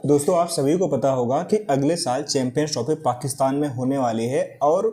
दोस्तों आप सभी को पता होगा कि अगले साल चैंपियंस ट्रॉफी पाकिस्तान में होने वाली है और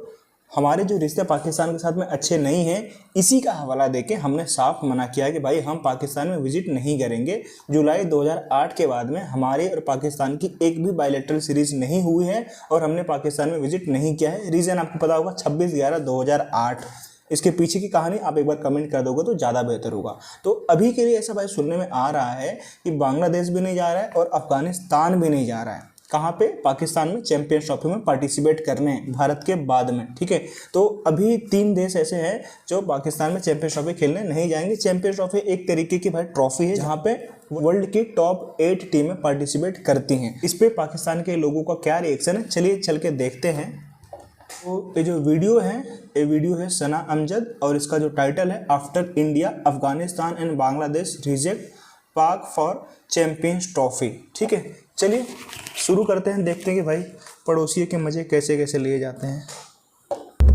हमारे जो रिश्ते पाकिस्तान के साथ में अच्छे नहीं हैं, इसी का हवाला देके हमने साफ मना किया कि भाई हम पाकिस्तान में विजिट नहीं करेंगे। जुलाई 2008 के बाद में हमारे और पाकिस्तान की एक भी बायलैटरल सीरीज नहीं हुई है और हमने पाकिस्तान में विजिट नहीं किया है। रीज़न आपको पता होगा 26/11/2008। इसके पीछे की कहानी आप एक बार कमेंट कर दोगे तो ज़्यादा बेहतर होगा। तो अभी के लिए ऐसा भाई सुनने में आ रहा है कि बांग्लादेश भी नहीं जा रहा है और अफगानिस्तान भी नहीं जा रहा है। कहाँ पे? पाकिस्तान में चैंपियंस ट्रॉफी में पार्टिसिपेट करने भारत के बाद में। ठीक है, तो अभी 3 देश ऐसे हैं जो पाकिस्तान में चैंपियंस ट्रॉफी खेलने नहीं जाएंगे। चैंपियंस ट्रॉफी एक तरीके की भाई ट्रॉफी है जहाँ पे वर्ल्ड की टॉप 8 टीमें पार्टिसिपेट करती हैं। इस पे पाकिस्तान के लोगों का क्या रिएक्शन है, चलिए चल के देखते हैं। तो ये जो वीडियो है, ये वीडियो है सना अमजद और इसका जो टाइटल है after India Afghanistan and Bangladesh reject पाक फॉर चैंपियंस ट्रॉफी। ठीक है, चलिए शुरू करते हैं, देखते हैं कि भाई पड़ोसियों के मजे कैसे कैसे लिए जाते हैं।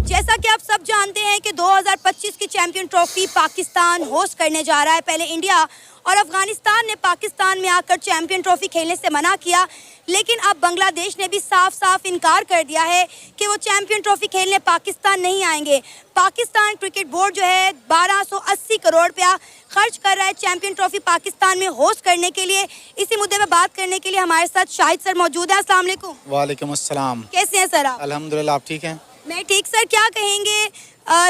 जैसा कि आप सब जानते हैं कि 2025 की चैंपियन ट्रॉफी पाकिस्तान होस्ट करने जा रहा है। पहले इंडिया और अफगानिस्तान ने पाकिस्तान में आकर चैंपियन ट्रॉफी खेलने से मना किया, लेकिन अब बांग्लादेश ने भी साफ साफ इनकार कर दिया है कि वो चैंपियन ट्रॉफी खेलने पाकिस्तान नहीं आएंगे। पाकिस्तान क्रिकेट बोर्ड जो है 1280 करोड़ रुपया खर्च कर रहा है चैंपियन ट्रॉफी पाकिस्तान में होस्ट करने के लिए। इसी मुद्दे पर बात करने के लिए हमारे साथ शाहिद सर मौजूद है। अस्सलाम वालेकुम। वालेकुम अस्सलाम। कैसे हैं सर आप? अल्हम्दुलिल्लाह, आप ठीक हैं? मैं ठीक। सर क्या कहेंगे,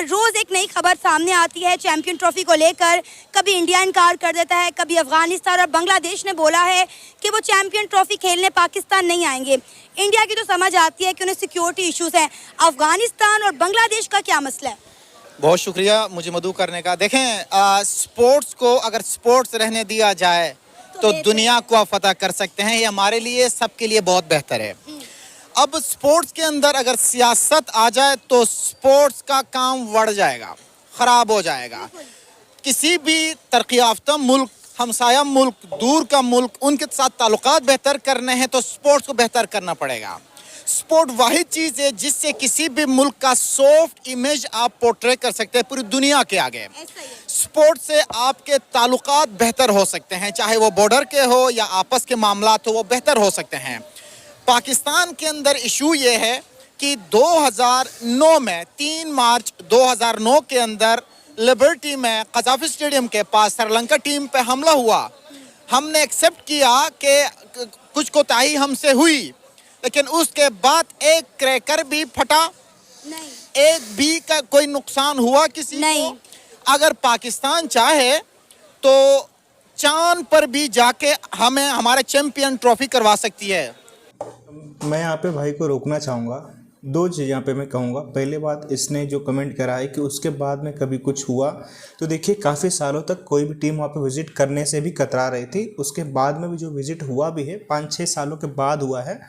रोज एक नई खबर सामने आती है चैंपियन ट्रॉफी को लेकर। कभी इंडिया इनकार कर देता है, कभी अफगानिस्तान और बांग्लादेश ने बोला है कि वो चैंपियन ट्रॉफी खेलने पाकिस्तान नहीं आएंगे। इंडिया की तो समझ आती है कि उन्हें सिक्योरिटी इश्यूज हैं। अफगानिस्तान और बांग्लादेश का क्या मसला है? बहुत शुक्रिया मुझे मदऊ करने का। देखें, स्पोर्ट्स को अगर स्पोर्ट्स रहने दिया जाए तो दुनिया को आप फतह कर सकते हैं। ये हमारे लिए, सबके लिए बहुत बेहतर है। अब स्पोर्ट्स के अंदर अगर सियासत आ जाए तो स्पोर्ट्स का काम बढ़ जाएगा, ख़राब हो जाएगा। किसी भी तरक्की याफ्ता मुल्क, हमसाया मुल्क, दूर का मुल्क, उनके साथ ताल्लुकात बेहतर करने हैं तो स्पोर्ट्स को बेहतर करना पड़ेगा। स्पोर्ट वाहिद चीज़ है जिससे किसी भी मुल्क का सॉफ्ट इमेज आप पोर्ट्रे कर सकते हैं पूरी दुनिया के आगे। स्पोर्ट से आपके ताल्लुकात बेहतर हो सकते हैं, चाहे वो बॉर्डर के हो या आपस के मामलात हो, वो बेहतर हो सकते हैं। पाकिस्तान के अंदर इशू ये है कि 2009 में 3 मार्च 2009 के अंदर लिबर्टी में कज़ाफी स्टेडियम के पास श्रीलंका टीम पे हमला हुआ। हमने एक्सेप्ट किया कि कुछ कोताही हमसे हुई, लेकिन उसके बाद एक क्रैकर भी फटा नहीं, एक भी का कोई नुकसान हुआ किसी नहीं। को अगर पाकिस्तान चाहे तो चांद पर भी जाके हमें हमारा चैंपियन ट्रॉफी करवा सकती है। मैं यहाँ पे भाई को रोकना चाहूँगा। 2 चीज़ यहाँ पे मैं कहूँगा। पहले बात, इसने जो कमेंट करा है कि उसके बाद में कभी कुछ हुआ, तो देखिए काफ़ी सालों तक कोई भी टीम वहाँ पे विज़िट करने से भी कतरा रही थी। उसके बाद में भी जो विज़िट हुआ भी है 5-6 सालों के बाद हुआ है।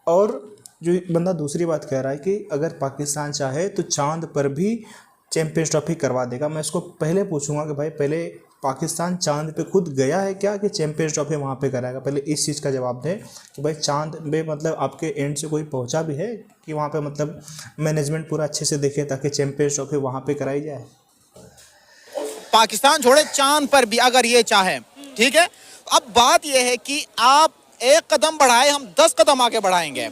और जो बंदा दूसरी बात कह रहा है कि अगर पाकिस्तान चाहे तो चांद पर भी चैंपियंस ट्रॉफी करवा देगा, मैं इसको पहले पूछूंगा कि भाई पहले पाकिस्तान चांद पे खुद गया है क्या कि चैंपियंस ट्रॉफी वहाँ पे कराएगा? पहले इस चीज़ का जवाब दें कि भाई चांद पे मतलब आपके एंड से कोई पहुँचा भी है कि वहाँ पे मतलब मैनेजमेंट पूरा अच्छे से देखे ताकि चैंपियंस ट्रॉफी वहाँ पे कराई जाए। पाकिस्तान छोड़े, चांद पर भी अगर ये चाहे, ठीक है। अब बात यह है कि आप एक कदम बढ़ाए, हम 10 कदम आगे बढ़ाएंगे।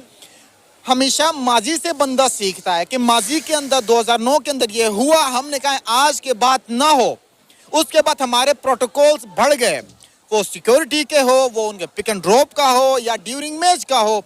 हमेशा माजी से बंदा सीखता है कि माजी के अंदर 2009 के अंदर ये हुआ, हमने कहा आज के बाद ना हो। उसके बाद हमारे प्रोटोकॉल्स बढ़ गए, वो सिक्योरिटी के हो, वो उनके पिक एंड ड्रॉप का हो या ड्यूरिंग मैच का हो,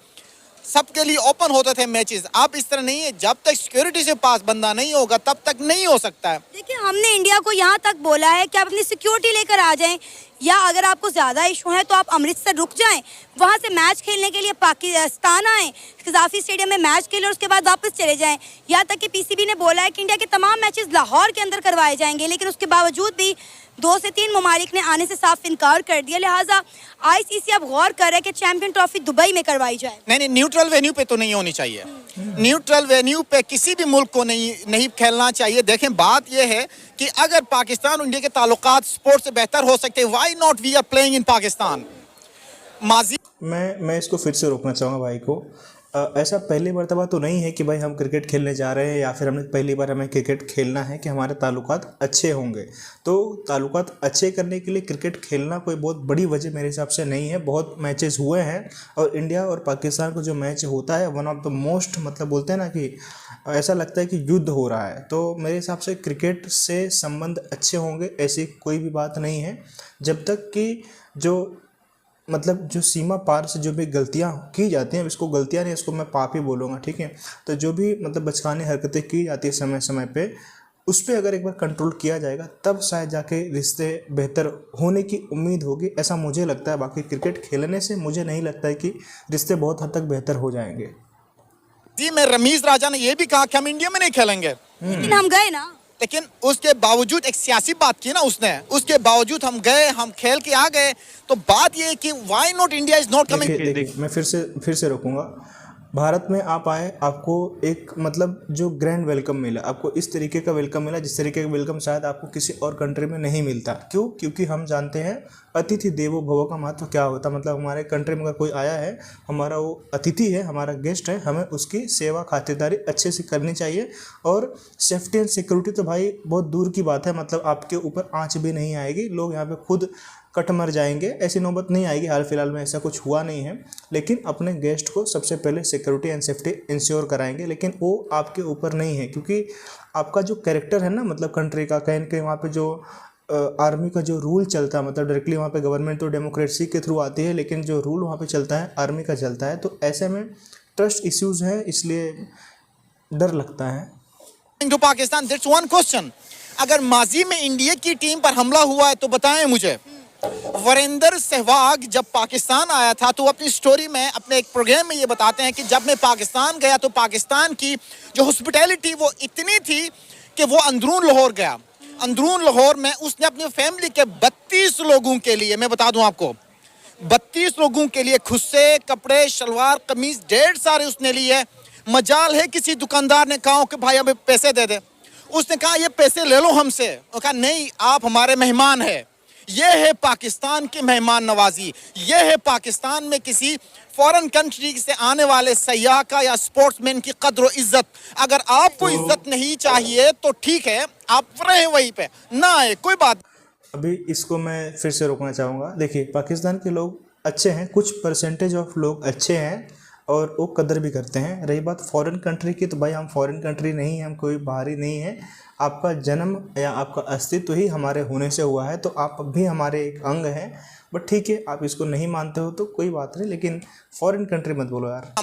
सबके लिए ओपन होते थे मैचेस। अब इस तरह नहीं है, जब तक सिक्योरिटी से पास बंदा नहीं होगा तब तक नहीं हो सकता है। देखिए, हमने इंडिया को यहाँ तक बोला है कि आप अपनी सिक्योरिटी लेकर आ जाएं, या अगर आपको ज़्यादा इशू है तो आप अमृतसर रुक जाएं, वहाँ से मैच खेलने के लिए पाकिस्तान आएँ, कज़ाफी स्टेडियम में मैच खेलें और उसके बाद वापस चले जाएं। यहाँ तक कि पीसीबी ने बोला है कि इंडिया के तमाम मैचेस लाहौर के अंदर करवाए जाएंगे, लेकिन उसके बावजूद भी 2 से 3 ममालिक ने आने से साफ इनकार कर दिया। लिहाजा आईसीसी अब गौर कर रहा है कि चैंपियन ट्रॉफी दुबई में करवाई जाए। नहीं, न्यूट्रल वेन्यू पे तो नहीं होनी चाहिए। न्यूट्रल वेन्यू पे किसी भी मुल्क को नहीं खेलना चाहिए। देखें, बात यह है कि अगर पाकिस्तान और इंडिया के ताल्लुकात स्पोर्ट्स से बेहतर हो सकते हैं, why not we are playing in Pakistan. माजी मैं इसको फिर से रोकना चाहूँगा भाई को। ऐसा पहली मर्तबा तो नहीं है कि भाई हम क्रिकेट खेलने जा रहे हैं या फिर हमने पहली बार हमें क्रिकेट खेलना है कि हमारे ताल्लुकात अच्छे होंगे। तो ताल्लुकात अच्छे करने के लिए क्रिकेट खेलना कोई बहुत बड़ी वजह मेरे हिसाब से नहीं है। बहुत मैचेस हुए हैं और इंडिया और पाकिस्तान का जो मैच होता है वन ऑफ द मोस्ट, मतलब बोलते हैं ना कि ऐसा लगता है कि युद्ध हो रहा है। तो मेरे हिसाब से क्रिकेट से संबंध अच्छे होंगे ऐसी कोई भी बात नहीं है, जब तक कि जो सीमा पार से जो भी गलतियां की जाती हैं, इसको गलतियां नहीं, इसको मैं पाप ही बोलूँगा, ठीक है। तो जो भी बचकानी हरकतें की जाती है समय समय पे, उस पर अगर एक बार कंट्रोल किया जाएगा तब शायद जाके रिश्ते बेहतर होने की उम्मीद होगी, ऐसा मुझे लगता है। बाकी क्रिकेट खेलने से मुझे नहीं लगता है कि रिश्ते बहुत हद तक बेहतर हो जाएंगे। जी, मैं रमीज राजा ने यह भी कहा कि हम इंडिया में नहीं खेलेंगे, लेकिन हम गए ना। लेकिन उसके बावजूद एक सियासी बात की ना उसने, उसके बावजूद हम गए, हम खेल के आ गए। तो बात ये है कि why not India is not coming. देखिए मैं फिर से रोकूंगा। भारत में आप आए, आपको एक जो ग्रैंड वेलकम मिला, आपको इस तरीके का वेलकम मिला जिस तरीके का वेलकम शायद आपको किसी और कंट्री में नहीं मिलता। क्यों? क्योंकि हम जानते हैं अतिथि देवो भव का महत्व क्या होता है। हमारे कंट्री में अगर कोई आया है, हमारा वो अतिथि है, हमारा गेस्ट है, हमें उसकी सेवा खातिरदारी अच्छे से करनी चाहिए। और सेफ्टी एंड सिक्योरिटी तो भाई बहुत दूर की बात है, आपके ऊपर आँच भी नहीं आएगी, लोग यहाँ पे खुद कट मर जाएंगे, ऐसी नौबत नहीं आएगी। हाल फिलहाल में ऐसा कुछ हुआ नहीं है, लेकिन अपने गेस्ट को सबसे पहले सिक्योरिटी एंड सेफ्टी इंश्योर कराएंगे। लेकिन वो आपके ऊपर नहीं है, क्योंकि आपका जो कैरेक्टर है ना, कंट्री का, कहीं कहीं वहाँ पे जो आर्मी का जो रूल चलता है, डायरेक्टली वहाँ पे गवर्नमेंट तो डेमोक्रेसी के थ्रू आती है, लेकिन जो रूल वहाँ पे चलता है आर्मी का चलता है। तो ऐसे में ट्रस्ट इश्यूज़ हैं, इसलिए डर लगता है। To Pakistan, that's one question. अगर माजी में इंडिया की टीम पर हमला हुआ है तो बताएं मुझे। वीरेंद्र सहवाग जब पाकिस्तान आया था तो अपनी स्टोरी में, अपने एक प्रोग्राम में ये बताते हैं कि जब मैं पाकिस्तान गया तो पाकिस्तान की जो हॉस्पिटैलिटी वो इतनी थी कि वो अंदरून लाहौर गया। अंदरून लाहौर में उसने अपनी फैमिली के 32 लोगों के लिए, मैं बता दूं आपको, 32 लोगों के लिए खुस्से, कपड़े, शलवार, कमीज ढेर सारे उसने लिए। मजाल है किसी दुकानदार ने कहा कि भाई हमें पैसे दे दे, उसने कहा ये पैसे ले लो हमसे, और कहा नहीं, आप हमारे मेहमान हैं। ये है पाकिस्तान की मेहमान नवाजी, ये है पाकिस्तान में किसी फॉरेन कंट्री से आने वाले सयाह का या स्पोर्ट्समैन की कद्र इज्जत। अगर आपको इज्जत नहीं चाहिए तो ठीक है, आप रहे वहीं पे, ना आए, कोई बात। अभी इसको मैं फिर से रोकना चाहूँगा। देखिए, पाकिस्तान के लोग अच्छे हैं, कुछ परसेंटेज ऑफ लोग अच्छे हैं और वो कदर भी करते हैं। रही बात फॉरेन कंट्री की, तो भाई हम फॉरेन कंट्री नहीं हैं, हम कोई बाहरी नहीं है। आपका जन्म या आपका अस्तित्व ही हमारे होने से हुआ है, तो आप भी हमारे एक अंग हैं। बट ठीक है, आप इसको नहीं मानते हो तो कोई बात नहीं, लेकिन फॉरेन कंट्री मत बोलो यार।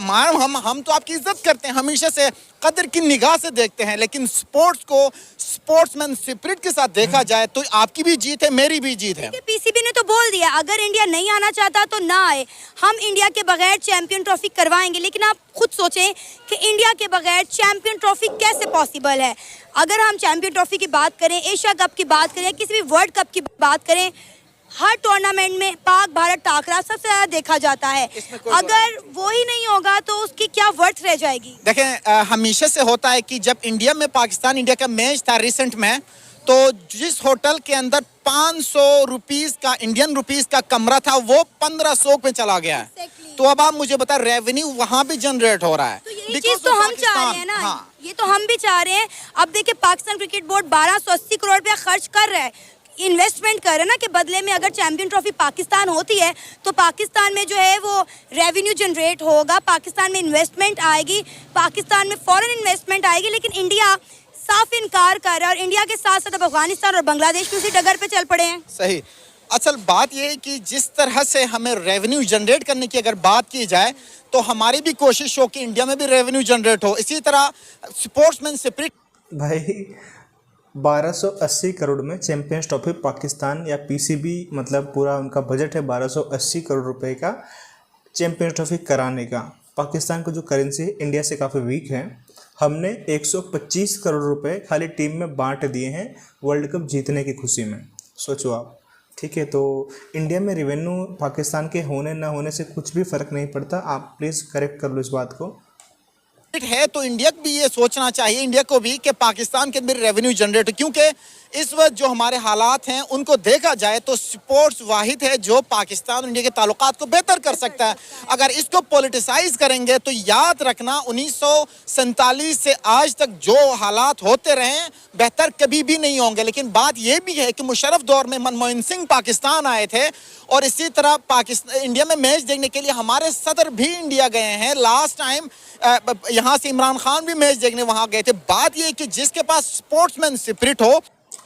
हम तो आपकी इज्जत करते हैं, हमेशा से कदर की निगाह से देखते हैं, लेकिन स्पोर्ट्स को स्पोर्ट्समैन स्पिरिट के साथ देखा जाए तो आपकी भी जीत है, मेरी भी जीत है। पीसीबी ने तो बोल दिया अगर इंडिया नहीं आना चाहता तो ना आए, हम इंडिया के बगैर चैंपियन ट्रॉफी करवाएंगे। लेकिन आप खुद सोचें कि इंडिया के बगैर चैंपियन ट्रॉफी कैसे पॉसिबल है। अगर हम चैंपियन ट्रॉफी की बात करें, एशिया कप की बात करें, किसी भी वर्ल्ड कप की बात करें, हर टूर्नामेंट में पाक भारत टाकरा सबसे ज्यादा देखा जाता है। अगर वो ही नहीं होगा तो उसकी क्या वर्थ रह जाएगी। देखें, हमेशा से होता है कि जब इंडिया में पाकिस्तान इंडिया का मैच था रिसेंट में, तो जिस होटल के अंदर 500 रुपीस का, इंडियन रुपीस का कमरा था, वो 1500 पे चला गया है। तो अब आप मुझे बता, रेवेन्यू वहां भी जनरेट हो रहा है। तो ये चीज तो हम चाह रहे हैं ना। हाँ। ये तो हम भी चाह रहे हैं। अब देखिए, पाकिस्तान क्रिकेट बोर्ड 1280 करोड़ रुपया खर्च कर रहा है, इन्वेस्टमेंट कर रहे हैं ना, कि बदले में अगर चैंपियन ट्रॉफी पाकिस्तान होती है तो पाकिस्तान में जो है वो रेवेन्यू जनरेट होगा, पाकिस्तान में इन्वेस्टमेंट आएगी, पाकिस्तान में फॉरेन इन्वेस्टमेंट आएगी। लेकिन इंडिया साफ इनकार कर रहा है, और इंडिया के साथ साथ अब अफगानिस्तान और बांग्लादेश भी उसी डगर पे चल पड़े हैं। सही। असल बात यह है कि जिस तरह से हमें रेवेन्यू जनरेट करने की अगर बात की जाए तो हमारी भी कोशिश हो कि इंडिया में भी रेवेन्यू जनरेट हो। इसी तरह स्पोर्ट्समैन स्पिरिट। भाई 1280 करोड़ में चैंपियंस ट्रॉफी पाकिस्तान या पीसीबी, पूरा उनका बजट है 1280 करोड़ रुपए का चैंपियंस ट्रॉफी कराने का। पाकिस्तान को जो करेंसी है इंडिया से काफ़ी वीक है। हमने 125 करोड़ रुपए खाली टीम में बांट दिए हैं वर्ल्ड कप जीतने की खुशी में, सोचो आप। ठीक है, तो इंडिया में रेवेन्यू पाकिस्तान के होने ना होने से कुछ भी फ़र्क नहीं पड़ता। आप प्लीज़ करेक्ट कर लो इस बात को। है तो इंडिया को भी ये सोचना चाहिए, इंडिया को भी, कि पाकिस्तान के अंदर रेवेन्यू जनरेट हो, क्योंकि इस वक्त जो हमारे हालात हैं उनको देखा जाए तो स्पोर्ट्स वाहिद है जो पाकिस्तान और इंडिया के ताल्लुकात को बेहतर कर सकता है। अगर इसको पॉलिटिसाइज करेंगे तो याद रखना 1947 से आज तक जो हालात होते रहे हैं बेहतर कभी भी नहीं होंगे। लेकिन बात यह भी है कि मुशर्रफ दौर में मनमोहन सिंह पाकिस्तान आए थे और इसी तरह पाकिस्तान इंडिया में मैच देखने के लिए हमारे सदर भी इंडिया गए हैं। लास्ट टाइम यहाँ से इमरान खान भी मैच देखने वहां गए थे। बात यह कि जिसके पास स्पोर्ट्समैन स्पिरिट हो,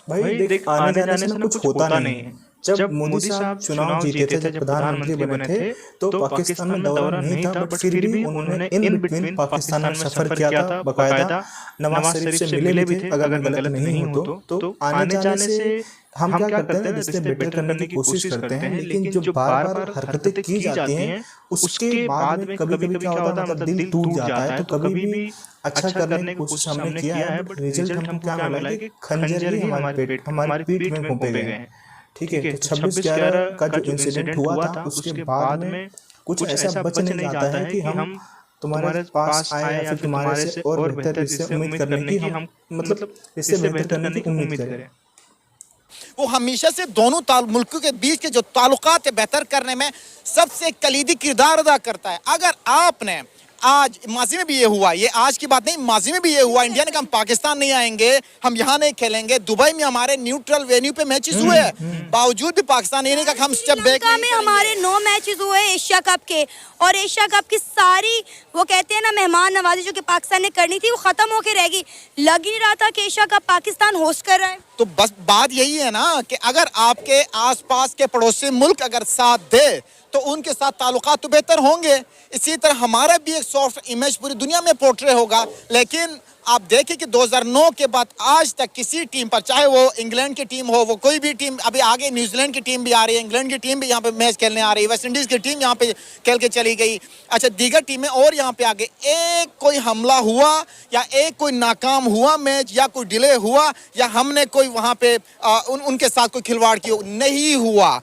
भाई देख, आने जाने से ना कुछ होता नहीं है। जब मोदी साहब चुनाव जीते थे, जब प्रधानमंत्री बने थे, तो पाकिस्तान में दौरा नहीं था, बट फिर भी उन्होंने इन बिटवीन पाकिस्तान में सफर किया था, बकायदा नवाज शरीफ से मिले भी थे, अगर मैं गलत नहीं हूं तो आने जाने से हम क्या करते हैं, रिश्ते बेटर करने की कोशिश करते हैं, लेकिन जो बार बार हरकतें की जाती हैं उसके बाद में कभी कभी क्या होता है, मतलब दिल टूट जाता है। तो कभी भी अच्छा करने की कोशिश हमने किया है, बट रिजल्ट हमको क्या मिला कि खंजर ही हमारी पीठ में घोंपे गए हैं। ठीक है, तो 26/11 का जो इंसिडेंट हुआ था उसके बाद में कुछ ऐसा बच नहीं जाता है कि हम तुम्हारे पास आए या फिर तुम्हारे से और बेहतर इससे उम्मीद करने की, हम मतलब इससे बेहतर करने की उम्मीद करें। वो हमेशा से दोनों मुल्कों के बीच के जो ताल्लुकात है बेहतर करने में सबसे कलीदी किरदार अदा करता है। अगर आपने आज माजी में भी ये हुआ, ये आज की बात नहीं, माजी में भी ये हुआ, इंडिया ने कहा हम पाकिस्तान नहीं आएंगे, हम यहाँ नहीं खेलेंगे। दुबई में हमारे न्यूट्रल वेन्यू पे मैचेस हुए हैं, बावजूद भी पाकिस्तान ये नहीं कहा हम स्टेप बैक नहीं में हमारे 9 मैचेस हुए एशिया कप के, और एशिया कप की सारी वो कहते हैं ना मेहमान नवाजी जो कि पाकिस्तान ने करनी थी वो खत्म होके रहेगी। लग ही नहीं रहा था कि एशिया कप पाकिस्तान होस्ट कर रहा है। तो बस बात यही है ना कि अगर आपके आसपास के पड़ोसी मुल्क अगर साथ दे तो उनके साथ ताल्लुकात तो बेहतर होंगे। इसी तरह हमारा भी एक सॉफ्ट इमेज पूरी दुनिया में पोर्ट्रे होगा। लेकिन आप देखें कि 2009 के बाद आज तक किसी टीम पर, चाहे वो इंग्लैंड की टीम हो, वो कोई भी टीम, अभी आगे न्यूजीलैंड की टीम भी आ रही है, इंग्लैंड की टीम भी यहाँ पे मैच खेलने आ रही है, वेस्ट इंडीज़ की टीम यहाँ पे खेल के चली गई, अच्छा दीगर टीमें और यहाँ पे आगे, एक कोई हमला हुआ या एक कोई नाकाम हुआ मैच या कोई डिले हुआ या हमने कोई वहाँ पे उनके साथ कोई खिलवाड़ किया, नहीं हुआ।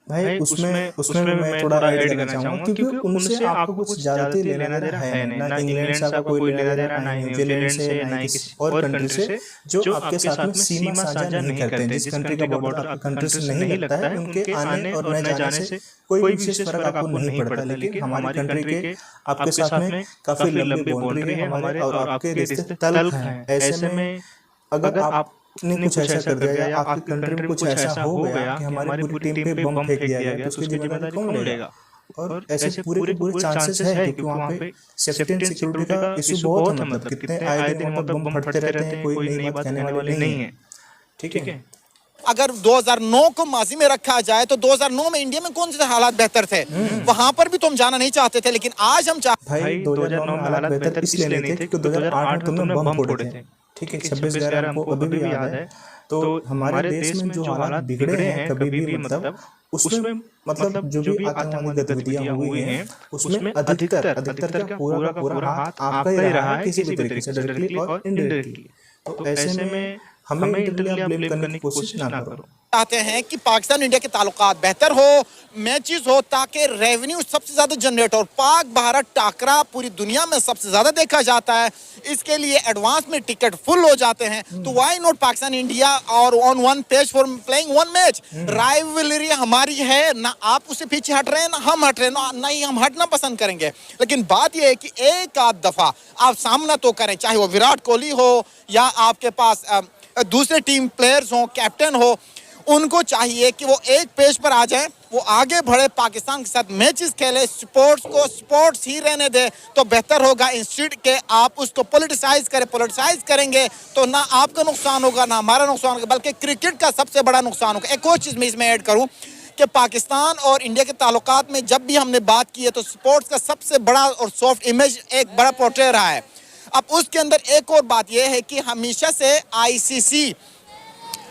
भाई उसमें मैं थोड़ा ऐड करना चाहूंगा, क्योंकि उनसे आपको कुछ ज्यादा लेना देना है नहीं, ना इंग्लैंड से आपको कोई लेना देना, ना न्यूजीलैंड से, ना किसी और कंट्री से जो आपके साथ में सीमा साझा नहीं करते हैं। जिस कंट्री का बॉर्डर आपकी कंट्री से नहीं लगता है, उनके आने और न जाने से कोई विशेष फर्क आपको नहीं पड़ता। लेकिन हमारी कंट्री के आपके साथ में काफी लंबी बाउंड्री है हमारे, और आपके रिश्ते तल्ख हैं। ऐसे में अगर आप ने कुछ ऐसा कर दिया या आपकी कंट्री में कुछ ऐसा हो गया कि हमारी पूरी टीम पे बम फेंक दिया गया, तो उसकी जिम्मेदारी कौन लेगा? और ऐसे पूरे चांसेस है, क्योंकि वहाँ पे सेफ्टी एंड सिक्योरिटी का इशू बहुत है, मतलब कितने आए दिन मतलब बम फटते रहते हैं, कोई नई बात कहने वाले नहीं है। ठीक है, अगर 2009 को माजी में रखा जाए तो 2009 में इंडिया में कौन से हालात बेहतर थे, वहां पर भी तुम जाना नहीं चाहते थे, लेकिन आज हम भाई 2009 में हालात बेहतर इसलिए नहीं थे क्योंकि 2008 में तुमने बम फोड़े थे। ठीक है, 26/11 हमको अभी भी याद है। तो हमारे देश में जो हालात बिगड़े हैं कभी भी, मतलब उसमें मतलब जो भी आतंकवादी गतिविधियां हुई हैं उसमें अधिकतर का पूरा हाथ आपका ही रहा है, किसी भी तरीके से, डायरेक्टली और इनडायरेक्टली। तो ऐसे में हमें इंडिया ब्लेम करने की कोशिश ना करो। चाहते हैं कि पाकिस्तान इंडिया के ताल्लुकात बेहतर हो, मैचेस हो, ताकि रेवेन्यू सबसे ज्यादा जनरेट हो। पाक भारत टाकरा पूरी दुनिया में सबसे ज्यादा देखा जाता है, इसके लिए एडवांस में टिकट फुल हो जाते हैं। तो व्हाई नॉट पाकिस्तान इंडिया और on one page for playing one match. Rivalry हमारी है ना, आप उससे पीछे हट रहे हैं ना हम हट रहे हैं, ना ही हम हटना पसंद करेंगे। लेकिन बात यह है कि एक आध दफा आप सामना तो करें, चाहे वो विराट कोहली हो या आपके पास दूसरे टीम प्लेयर्स हो, कैप्टन हो, उनको चाहिए कि वो एक पेज पर आ जाए, वो आगे बढ़े, पाकिस्तान के साथ मैचेस खेले, स्पोर्ट्स को स्पोर्ट्स ही रहने दे तो बेहतर होगा। इंस्टीट्यूट के आप उसको पॉलिटिसाइज करें, पॉलिटिसाइज करेंगे तो ना आपका नुकसान होगा ना हमारा नुकसान होगा, बल्कि क्रिकेट का सबसे बड़ा नुकसान होगा। एक और चीज़ मैं इसमें ऐड करूँ कि पाकिस्तान और इंडिया के ताल्लुकात में जब भी हमने बात की है तो स्पोर्ट्स का सबसे बड़ा और सॉफ्ट इमेज एक बड़ा पोर्ट्रे रहा है। अब उसके अंदर एक और बात यह है कि हमेशा से आईसीसी,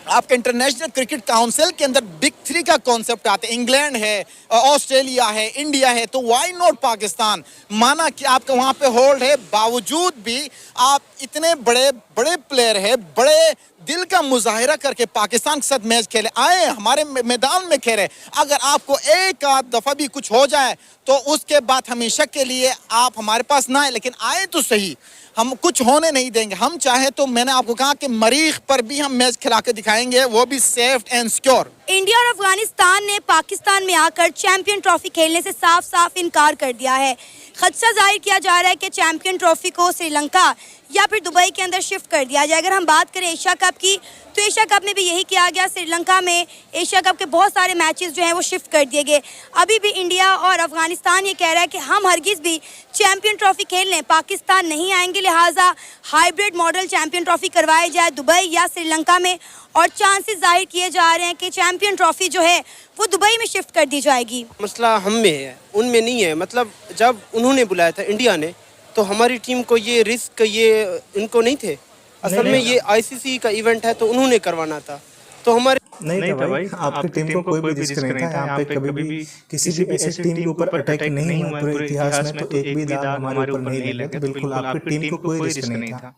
आपके इंटरनेशनल क्रिकेट काउंसिल के अंदर बिग 3 का कॉन्सेप्ट आता है। इंग्लैंड है, ऑस्ट्रेलिया है, इंडिया है, तो व्हाई नॉट पाकिस्तान। माना कि आपका वहाँ पे होल्ड है, बावजूद भी आप इतने बड़े बड़े प्लेयर है, बड़े दिल का मुजाहिरा करके पाकिस्तान के साथ मैच खेले, आए हमारे मैदान में खेले। अगर आपको एक आध दफा भी कुछ हो जाए तो उसके बाद हमेशा के लिए आप हमारे पास ना आए, लेकिन आए तो सही, हम कुछ होने नहीं देंगे। हम चाहे तो मैंने आपको कहा कि मरीख पर भी हम मैच खिला के दिखाएंगे, वो भी सेफ एंड सिक्योर। इंडिया और अफगानिस्तान ने पाकिस्तान में आकर चैंपियन ट्रॉफी खेलने से साफ साफ इनकार कर दिया है। खदशा जाहिर किया जा रहा है कि चैंपियन ट्रॉफी को श्रीलंका या फिर दुबई के अंदर शिफ्ट कर दिया जाए। अगर हम बात करें एशिया कप की, तो एशिया कप में भी यही किया गया। श्रीलंका में एशिया कप के बहुत सारे मैचेस जो हैं वो शिफ्ट कर दिए गए। अभी भी इंडिया और अफगानिस्तान ये कह रहा है कि हम हरगिज़ भी चैंपियन ट्रॉफी खेलने पाकिस्तान नहीं आएंगे, लिहाजा हाइब्रिड मॉडल चैंपियन ट्रॉफी करवाई जाए दुबई या श्रीलंका में, और चांसेस जाहिर किए जा रहे हैं कि चैंपियन ट्रॉफी जो है वो दुबई में शिफ्ट कर दी जाएगी। मसला हम में है, उनमें नहीं है। मतलब जब उन्होंने बुलाया था इंडिया ने, तो हमारी टीम को ये रिस्क ये इनको नहीं थे। असल में ये आईसीसी का इवेंट है तो उन्होंने करवाना था, तो हमारे नहीं था भाई, आपकी टीम को कोई भी रिस्क नहीं था। यहाँ पे कभी भी किसी भी ऐसी टीम के ऊपर अटैक नहीं हुआ पूरे इतिहास में, तो एक भी दाव हमारे ऊपर नहीं लगा। तो बिल्कुल आपकी टीम को कोई रिस्क नहीं था।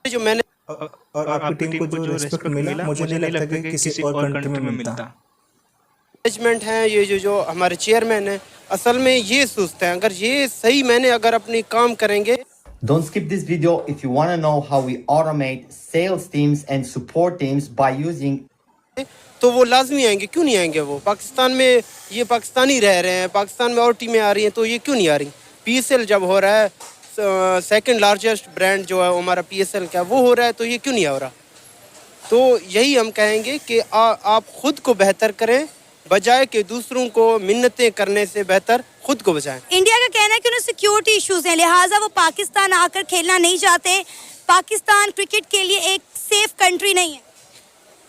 जो मैंने और आपकी टीम को जो रिस्पेक्ट मिला, मुझे नहीं लगता कि किसी और कंट्री में मिलता। मैनेजमेंट है, ये जो हमारे चेयरमैन है, असल में ये सोचते हैं अगर ये सही मैंने अगर अपनी काम करेंगे। Don't skip this video if you want to know how we automate sales teams and support teams by using तो वो लाजमी आएंगे। क्यों नहीं आएंगे? वो पाकिस्तान में ये पाकिस्तानी रह रहे हैं, पाकिस्तान में और टीमें आ रही हैं, तो ये क्यों नहीं आ रही? पीएसएल जब हो रहा है, सेकंड लार्जेस्ट ब्रांड जो है हमारा पीएसएल का, वो हो रहा है, तो ये क्यों नहीं हो रहा? तो यही हम कहेंगे कि आप खुद को बेहतर करें, बजाय कि दूसरों को मिन्नतें करने से बेहतर खुद को बचाएं। इंडिया का कहना है कि उन्हें सिक्योरिटी इश्यूज हैं, लिहाजा वो पाकिस्तान आकर खेलना नहीं चाहते। पाकिस्तान क्रिकेट के लिए एक सेफ कंट्री नहीं है।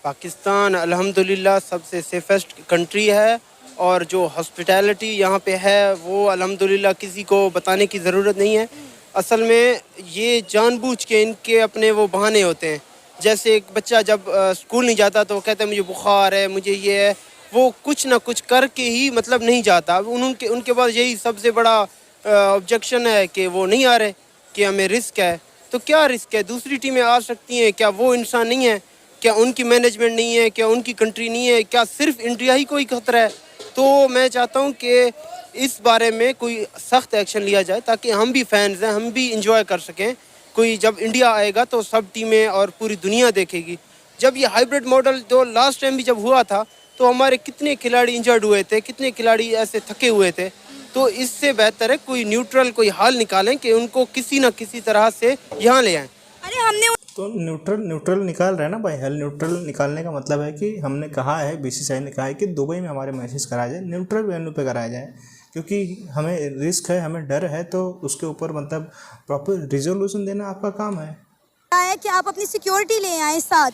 पाकिस्तान अल्हम्दुलिल्लाह सबसे सेफेस्ट कंट्री है, और जो हॉस्पिटैलिटी यहाँ पे है वो अल्हम्दुलिल्लाह किसी को बताने की ज़रूरत नहीं है। असल में ये जानबूझ के इनके अपने वो बहाने होते हैं। जैसे एक बच्चा जब स्कूल नहीं जाता तो कहता है मुझे बुखार है, मुझे ये है, वो कुछ ना कुछ करके ही मतलब नहीं जाता। उनके पास यही सबसे बड़ा ऑब्जेक्शन है कि वो नहीं आ रहे, कि हमें रिस्क है। तो क्या रिस्क है? दूसरी टीमें आ सकती हैं, क्या वो इंसान नहीं है? क्या उनकी मैनेजमेंट नहीं है? क्या उनकी कंट्री नहीं है? क्या सिर्फ इंडिया ही कोई खतरा है? तो मैं चाहता हूँ कि इस बारे में कोई सख्त एक्शन लिया जाए, ताकि हम भी फैंस हैं, हम भी इंजॉय कर सकें। कोई जब इंडिया आएगा तो सब टीमें और पूरी दुनिया देखेगी। जब ये हाइब्रिड मॉडल जो लास्ट टाइम भी जब हुआ था, तो हमारे कितने खिलाड़ी इंजर्ड हुए थे, कितने खिलाड़ी ऐसे थके हुए थे। तो इससे बेहतर है कोई न्यूट्रल कोई हल निकालें कि उनको किसी ना किसी तरह से यहाँ ले आएं। अरे हमने तो न्यूट्रल निकाल रहे हैं ना भाई। हल न्यूट्रल निकालने का मतलब है कि हमने कहा है, बीसीसीआई ने कहा है कि दुबई में हमारे मैचेस कराया जाए, न्यूट्रल वेन्यू पे कराया जाए, क्योंकि हमें रिस्क है, हमें डर है, तो उसके ऊपर मतलब प्रॉपर रिजोल्यूशन देना आपका काम है कि आप अपनी सिक्योरिटी ले आएँ साथ।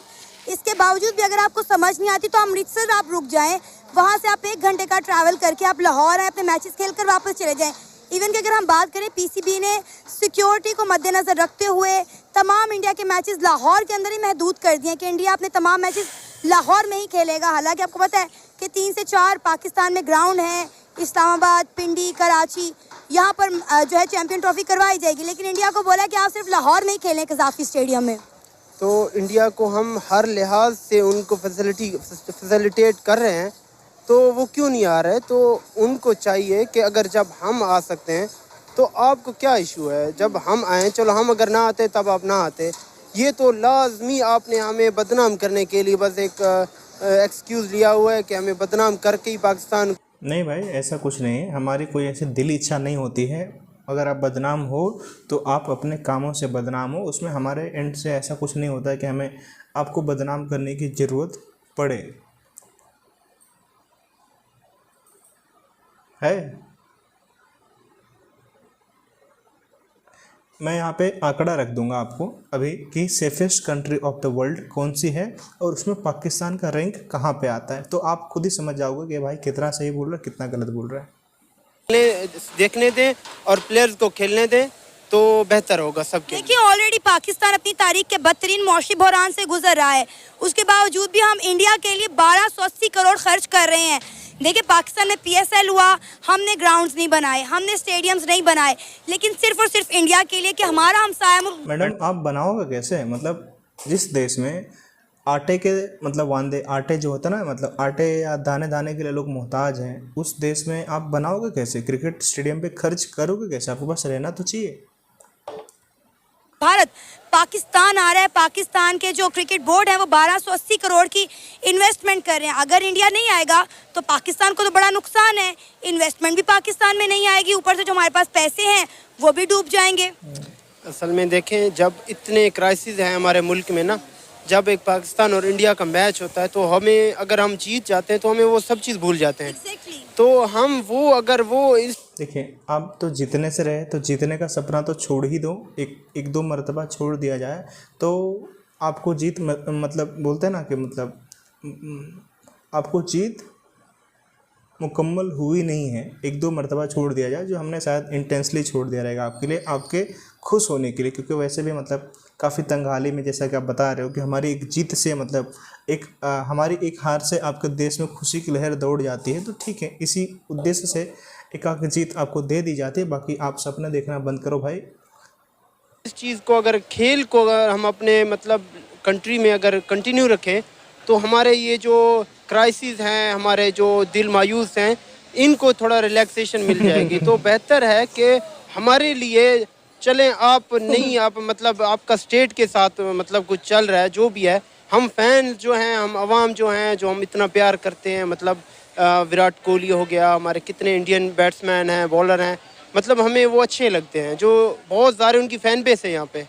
इसके बावजूद भी अगर आपको समझ नहीं आती तो अमृतसर आप रुक जाएं, वहाँ से आप 1 घंटे का ट्रैवल करके आप लाहौर आए, अपने मैचेस खेलकर वापस चले जाएं। इवन कि अगर हम बात करें, पीसीबी ने सिक्योरिटी को मद्देनज़र रखते हुए तमाम इंडिया के मैचेस लाहौर के अंदर ही महदूद कर दिए कि इंडिया अपने तमाम मैचेस लाहौर में ही खेलेगा। हालांकि आपको पता है कि 3 से 4 पाकिस्तान में ग्राउंड हैं, इस्लामाबाद, पिंडी, कराची, यहाँ पर जो है चैम्पियन ट्रॉफी करवाई जाएगी, लेकिन इंडिया को बोला कि आप सिर्फ लाहौर में ही खेलें, कज़ाफ़ी स्टेडियम में। तो इंडिया को हम हर लिहाज से उनको फैसिलिटेट कर रहे हैं, तो वो क्यों नहीं आ रहे? तो उनको चाहिए कि अगर जब हम आ सकते हैं तो आपको क्या इशू है? जब हम आएँ, चलो हम अगर ना आते तब आप ना आते, ये तो लाजमी आपने हमें बदनाम करने के लिए बस एक एक्सक्यूज़ लिया हुआ है कि हमें बदनाम करके ही पाकिस्तान। नहीं भाई, ऐसा कुछ नहीं है, हमारी कोई ऐसी दिली इच्छा नहीं होती है। अगर आप बदनाम हो तो आप अपने कामों से बदनाम हो, उसमें हमारे एंड से ऐसा कुछ नहीं होता है कि हमें आपको बदनाम करने की ज़रूरत पड़े है। मैं यहाँ पे आंकड़ा रख दूंगा आपको अभी कि safest country of the world कौन सी है और उसमें पाकिस्तान का रैंक कहाँ पे आता है, तो आप खुद ही समझ जाओगे कि भाई कितना सही बोल रहा है, कितना गलत बोल रहा है। देखने दें और प्लेयर्स को खेलने दें तो बेहतर होगा सबके। देखिए, ऑलरेडी पाकिस्तान अपनी तारीख के बदतरीन मौशी बहरान से गुजर रहा है, उसके बावजूद भी हम इंडिया के लिए 1280 करोड़ खर्च कर रहे हैं। देखिए, पाकिस्तान में पीएसएल हुआ, हमने ग्राउंड्स नहीं बनाए, हमने स्टेडियम्स नहीं बनाए, लेकिन सिर्फ और सिर्फ इंडिया के लिए कि हमारा हमसाया मुल्क। मैडम, आप बनाओगे कैसे? मतलब जिस देश में आटे के मतलब वांदे, आटे जो होता है ना, मतलब आटे या दाने दाने के लिए लोग मोहताज हैं, उस देश में आप बनाओगे कैसे? क्रिकेट स्टेडियम पे खर्च करोगे कैसे? आपके पास रहना तो चाहिए। भारत पाकिस्तान आ रहा है, पाकिस्तान के जो क्रिकेट बोर्ड है वो 1280 करोड़ की इन्वेस्टमेंट कर रहे हैं। अगर इंडिया नहीं आएगा तो पाकिस्तान को तो बड़ा नुकसान है, इन्वेस्टमेंट भी पाकिस्तान में नहीं आएगी, ऊपर से जो हमारे पास पैसे हैं वो भी डूब जाएंगे। असल में देखें, जब इतने क्राइसिस हैं हमारे मुल्क में ना, जब एक पाकिस्तान और इंडिया का मैच होता है तो हमें, अगर हम जीत जाते हैं तो हमें वो सब चीज़ भूल जाते हैं। Exactly. तो हम वो, अगर वो इस देखिए, आप तो जीतने से रहे तो जीतने का सपना तो छोड़ ही दो, एक दो मरतबा छोड़ दिया जाए तो आपको जीत मतलब बोलते हैं ना कि मतलब आपको जीत मुकम्मल हुई नहीं है, एक दो मरतबा छोड़ दिया जाए, जो हमने शायद इंटेंसली छोड़ दिया रहेगा आपके लिए, आपके खुश होने के लिए, क्योंकि वैसे भी मतलब काफ़ी तंगहाली में, जैसा कि आप बता रहे हो कि हमारी एक जीत से मतलब हमारी एक हार से आपके देश में खुशी की लहर दौड़ जाती है, तो ठीक है, इसी उद्देश्य से एक आख जीत आपको दे दी जाती है, बाकी आप सपने देखना बंद करो भाई। चीज़ को, अगर खेल को अगर हम अपने मतलब कंट्री में अगर कंटिन्यू रखें तो हमारे ये जो क्राइसिस हैं, हमारे जो दिल मायूस हैं, इनको थोड़ा रिलैक्सेशन मिल जाएगी। तो बेहतर है कि हमारे लिए चलें, आप नहीं, आप मतलब आपका स्टेट के साथ मतलब कुछ चल रहा है, जो भी है, हम फैन जो हैं, हम आवाम जो हैं, जो हम इतना प्यार करते हैं, मतलब विराट कोहली हो गया, हमारे कितने इंडियन बैट्समैन हैं, बॉलर हैं, मतलब हमें वो अच्छे लगते हैं, जो बहुत ज़्यादा उनकी फ़ैन बेस है यहाँ पे।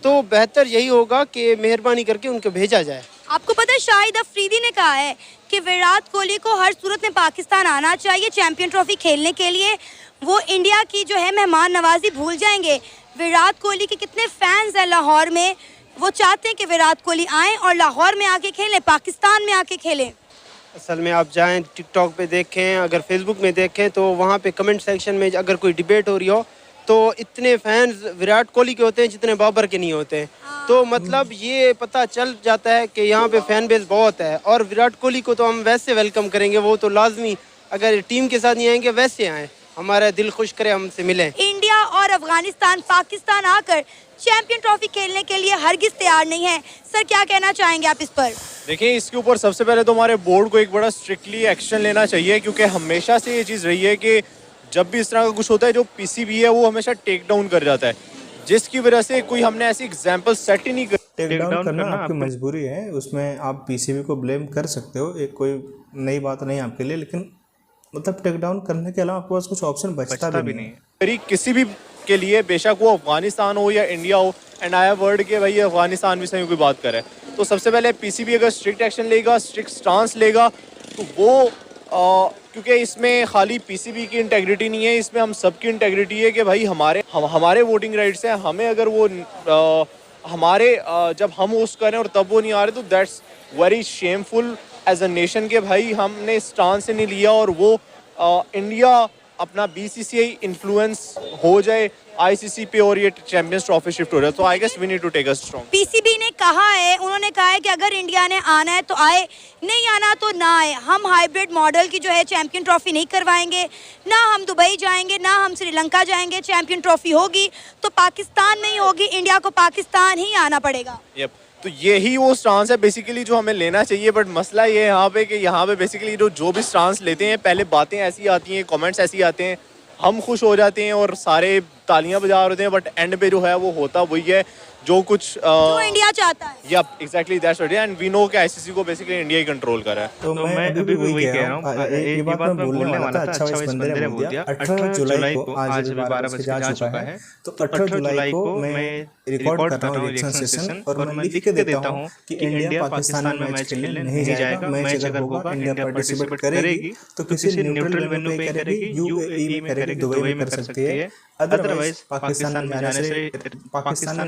तो बेहतर यही होगा कि मेहरबानी करके उनको भेजा जाए। आपको पता है शाहिद अफरीदी ने कहा है कि विराट कोहली को हर सूरत में पाकिस्तान आना चाहिए चैंपियन ट्रॉफी खेलने के लिए, वो इंडिया की जो है मेहमान नवाजी भूल जाएंगे। विराट कोहली के कितने फैंस हैं लाहौर में, वो चाहते हैं कि विराट कोहली आएँ और लाहौर में आके खेलें, पाकिस्तान में आके खेलें। असल में आप जाएं टिकटॉक पे देखें, अगर फेसबुक में देखें तो वहाँ पे कमेंट सेक्शन में अगर कोई डिबेट हो रही हो तो इतने फैंस विराट कोहली के होते हैं जितने बाबर के नहीं होते हैं। तो मतलब ये पता चल जाता है कि यहाँ पे फैन बेस बहुत है, और विराट कोहली को तो हम वैसे वेलकम करेंगे, वो तो लाजमी, अगर टीम के साथ नहीं आएंगे वैसे आएँ, हमारा दिल खुश करे, हमसे मिलें। इंडिया और अफगानिस्तान पाकिस्तान आकर चैंपियन ट्रॉफी खेलने के लिए हरगिज तैयार नहीं है। सर क्या कहना चाहेंगे आप इस पर? देखिए, इसके ऊपर सबसे पहले तो हमारे बोर्ड को एक बड़ा स्ट्रिक्टली एक्शन लेना चाहिए, क्योंकि हमेशा से ये चीज़ रही है कि जब भी इस तरह का कुछ होता है, जो पीसीबी है वो हमेशा टेक डाउन कर जाता है, जिसकी वजह से कोई हमने ऐसी एग्जाम्पल सेट ही नहीं कर। टेक डाउन करना आपकी मजबूरी है, उसमें आप पीसीबी को ब्लेम कर सकते हो, एक कोई नई बात नहीं आपके लिए, लेकिन मतलब टेक डाउन करने के अलावा आपके पास कुछ ऑप्शन बचता भी नहीं है। मेरी किसी भी के लिए, बेशक वो अफगानिस्तान हो या इंडिया हो, एंड आई हैव वर्ड के भाई अफगानिस्तान भी सही कोई बात करे, तो सबसे पहले पीसीबी अगर स्ट्रिक्ट एक्शन लेगा, स्ट्रिक्ट स्टांस लेगा, तो वो क्योंकि इसमें खाली पीसीबी की इंटेग्रिटी नहीं है, इसमें हम सबकी इंटेग्रिटी है कि भाई हमारे वोटिंग राइट्स हैं, हमें अगर वो जब हम होस्ट करें और तब वो नहीं आ रहे, तो that's very shameful as a nation के भाई हमने स्टांस से नहीं लिया, और वो इंडिया अपना बीसीसीआई इन्फ्लुएंस हो जाए आईसीसी पे और ये चैंपियंस ट्रॉफी शिफ्ट हो जाए, तो I guess we need to take a strong. PCB ने कहा है, उन्होंने कहा है कि अगर इंडिया ने आना है तो आए, नहीं आना तो ना आए। हम हाइब्रिड मॉडल की जो है चैंपियन ट्रॉफी नहीं करवाएंगे, ना हम दुबई जाएंगे, ना हम श्रीलंका जाएंगे। चैंपियन ट्रॉफी होगी तो पाकिस्तान में ही होगी, इंडिया को पाकिस्तान ही आना पड़ेगा। तो यही वो स्टांस है बेसिकली जो हमें लेना चाहिए, बट मसला ये है यहाँ पे कि यहाँ पे बेसिकली जो भी स्टांस लेते हैं, पहले बातें ऐसी आती हैं, कमेंट्स ऐसी आते हैं, हम खुश हो जाते हैं और सारे तालियां बजा रहे होते हैं, बट एंड पे जो है वो होता वही है जो कुछ जो इंडिया चाहता है। या exactly that's right, and we know कि आईसीसी को बेसिकली इंडिया ही कंट्रोल कर रहा है। तो मैं अभी वही कह रहा हूँ, ये बात मैं बोलने वाला था, अच्छा इस बंदे ने बोल दिया। 18 जुलाई को आज 12 बजे जा चुका है, तो 18 जुलाई को मैं रिकॉर्ड कर रहा हूँ रिएक्शन सेशन, और मैं लिख के देता हूँ कि इंडिया पाकिस्तान में मैच खेलने नहीं जाएगा। मैच अगर होगा, इंडिया पार्टिसिपेट करेगी तो किसी न्यूट्रल वेन्यू पे करेगी, यूएई में करेगी, दुबई में कर सकती है, अदरवाइज पाकिस्तान में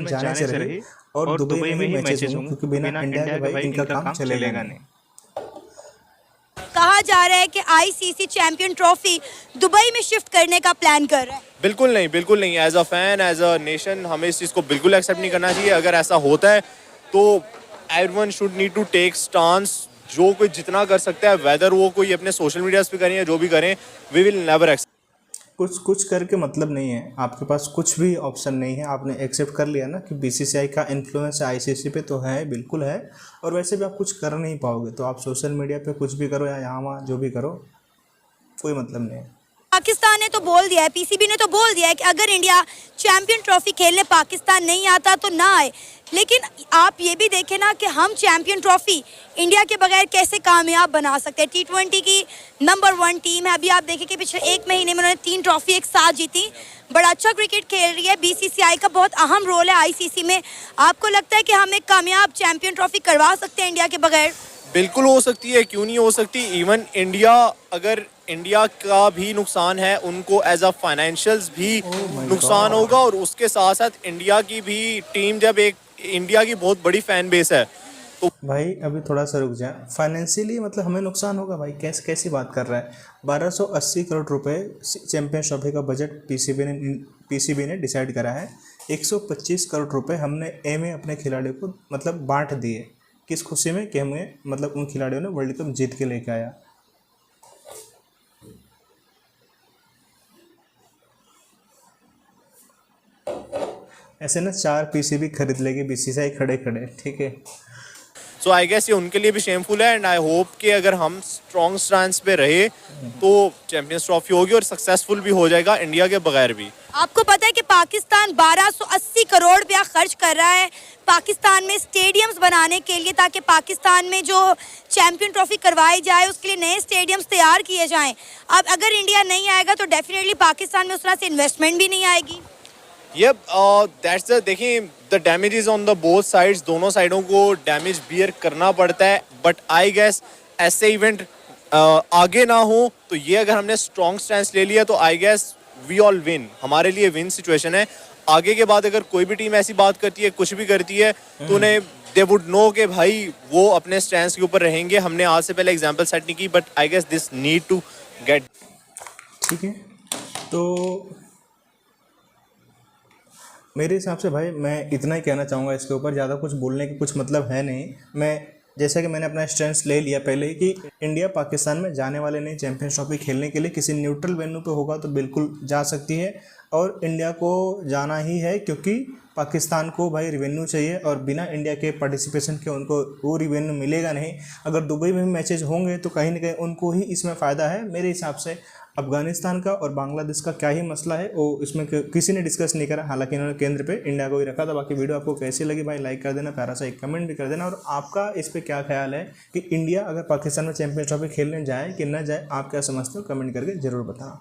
जाने से रही और दुबई में ही मैचेस होंगे, क्योंकि बिना इंडिया के भाई इनका काम चलेगा नहीं। कहा जा रहा है कि आईसीसी चैंपियन ट्रॉफी दुबई में शिफ्ट करने का प्लान कर रहा है। बिल्कुल नहीं, बिल्कुल नहीं। As a fan, as a nation हमें इस चीज़ को बिल्कुल एक्सेप्ट नहीं करना चाहिए। अगर ऐसा होता है तो everyone should need to take stance, जो कोई जितना कर सकता है, वेदर वो कोई अपने सोशल मीडिया पे करें या जो भी करें, वी विल नेवर एक्सेप्ट। कुछ कुछ करके मतलब नहीं है, आपके पास कुछ भी ऑप्शन नहीं है। आपने एक्सेप्ट कर लिया ना कि बीसीसीआई का इन्फ्लुएंस आईसीसी पे, तो है, बिल्कुल है। और वैसे भी आप कुछ कर नहीं पाओगे, तो आप सोशल मीडिया पे कुछ भी करो या यहाँ वहाँ जो भी करो, कोई मतलब नहीं है। पाकिस्तान ने तो बोल दिया है, पीसीबी ने तो बोल दिया है कि अगर इंडिया चैंपियन ट्रॉफी खेलने पाकिस्तान नहीं आता तो ना आए। लेकिन आप ये भी देखें ना कि हम चैंपियन ट्रॉफी इंडिया के बगैर कैसे कामयाब बना सकते हैं। T20 की नंबर 1 टीम है। अभी आप देखें कि पिछले 1 महीने में उन्होंने 3 ट्रॉफी एक साथ जीती। बड़ा अच्छा क्रिकेट खेल रही है। बीसीसीआई का बहुत अहम रोल है आईसीसी में। आपको लगता है कि हम एक कामयाब चैंपियन ट्रॉफी करवा सकते हैं इंडिया के बगैर? बिल्कुल हो सकती है, क्यों नहीं हो सकती। इवन इंडिया, अगर इंडिया का भी नुकसान है, उनको एज अ फाइनेंशियल्स भी नुकसान होगा। और उसके साथ साथ इंडिया की भी टीम, जब एक इंडिया की बहुत बड़ी फैन बेस है तो भाई अभी थोड़ा सा रुक जाए। फाइनेंशियली मतलब हमें नुकसान होगा भाई, कैसी बात कर रहा है। 1280 करोड़ रुपए चैंपियंस ट्रॉफी का बजट पीसीबी ने डिसाइड करा है। 125 करोड़ रुपए हमने में अपने खिलाड़ियों को मतलब बांट दिए। किस खुशी में कि हमें मतलब उन खिलाड़ियों ने वर्ल्ड कप जीत के लेके आया। ऐसे ना 4 पीसीबी खरीद लेगी बीसीसीआई खड़े खड़े, ठीक है। सो आई गेस ये उनके लिए भी शेमफुल है। एंड आई होप कि अगर हम स्ट्रॉन्ग स्टैंड पे रहे तो चैंपियंस ट्रॉफी होगी और सक्सेसफुल भी हो जाएगा इंडिया के बगैर भी। आपको पता है कि पाकिस्तान 1280 करोड़ रुपया खर्च कर रहा है पाकिस्तान में स्टेडियम्स बनाने के लिए, ताकि पाकिस्तान में जो चैंपियन ट्रॉफी करवाई जाए उसके लिए नए स्टेडियम्स तैयार किए जाएं। अब अगर इंडिया नहीं आएगा तो डेफिनेटली पाकिस्तान में उस तरह से इन्वेस्टमेंट भी नहीं आएगी। ये दैट्स द, देखिए, the damage is on the both sides. दोनों साइडों को डैमेज बियर करना पड़ता है। बट आई गेस ऐसे इवेंट आगे ना हो तो ये अगर हमने स्ट्रॉन्ग स्टैंस ले लिया तो I guess we all win. हमारे लिए विन सिचुएशन है। आगे के बाद अगर कोई भी टीम ऐसी बात करती है, कुछ भी करती है, तो उन्हें दे वुड नो कि भाई वो अपने स्टैंस के ऊपर रहेंगे। हमने आज से पहले एग्जाम्पल सेट नहीं की, but I guess this need to get. ठीक है, तो मेरे हिसाब से भाई मैं इतना ही कहना चाहूँगा इसके ऊपर। ज़्यादा कुछ बोलने की कुछ मतलब है नहीं। मैं जैसा कि मैंने अपना स्टैंड ले लिया पहले ही कि इंडिया पाकिस्तान में जाने वाले नहीं चैंपियंस ट्रॉफी खेलने के लिए। किसी न्यूट्रल वेन्यू पे होगा तो बिल्कुल जा सकती है, और इंडिया को जाना ही है क्योंकि पाकिस्तान को भाई रिवेन्यू चाहिए, और बिना इंडिया के पार्टिसिपेशन के उनको वो रिवेन्यू मिलेगा नहीं। अगर दुबई में मैचेज होंगे तो कहीं ना कहीं उनको ही इसमें फ़ायदा है। मेरे हिसाब से अफगानिस्तान का और बांग्लादेश का क्या ही मसला है वो इसमें किसी ने डिस्कस नहीं करा। हालांकि इन्होंने केंद्र पे इंडिया को ही रखा था। बाकी वीडियो आपको कैसी लगी भाई लाइक कर देना, प्यारा सा एक कमेंट भी कर देना। और आपका इस पर क्या ख्याल है कि इंडिया अगर पाकिस्तान में चैंपियंस ट्रॉफी खेलने जाए कि ना जाए, आप क्या समझते हो, कमेंट करके ज़रूर बताना।